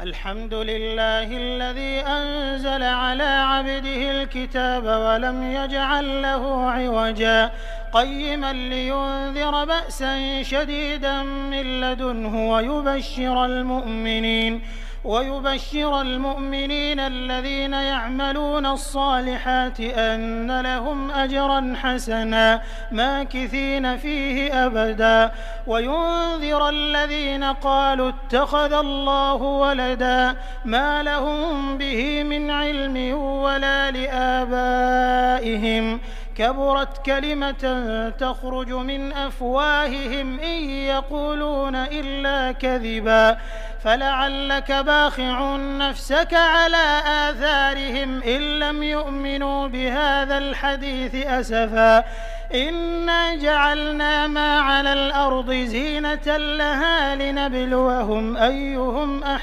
الحمد لله الذي أنزل على عبده الكتاب ولم يجعل له عوجا قيما لينذر بأسا شديدا من لدنه ويبشر المؤمنين الذين يعملون الصالحات أن لهم أجرا حسنا ماكثين فيه أبدا وينذر الذين قالوا اتخذ الله ولدا ما لهم به من علم ولا لآبائهم كبرت كلمة تخرج من أفواههم إن يقولون إلا كذبا فلعلك باخع نفسك على آثارهم إن لم يؤمنوا بهذا الحديث أسفا إنا جعلنا ما على الأرض زينة لها لنبلوهم أيهم أحسن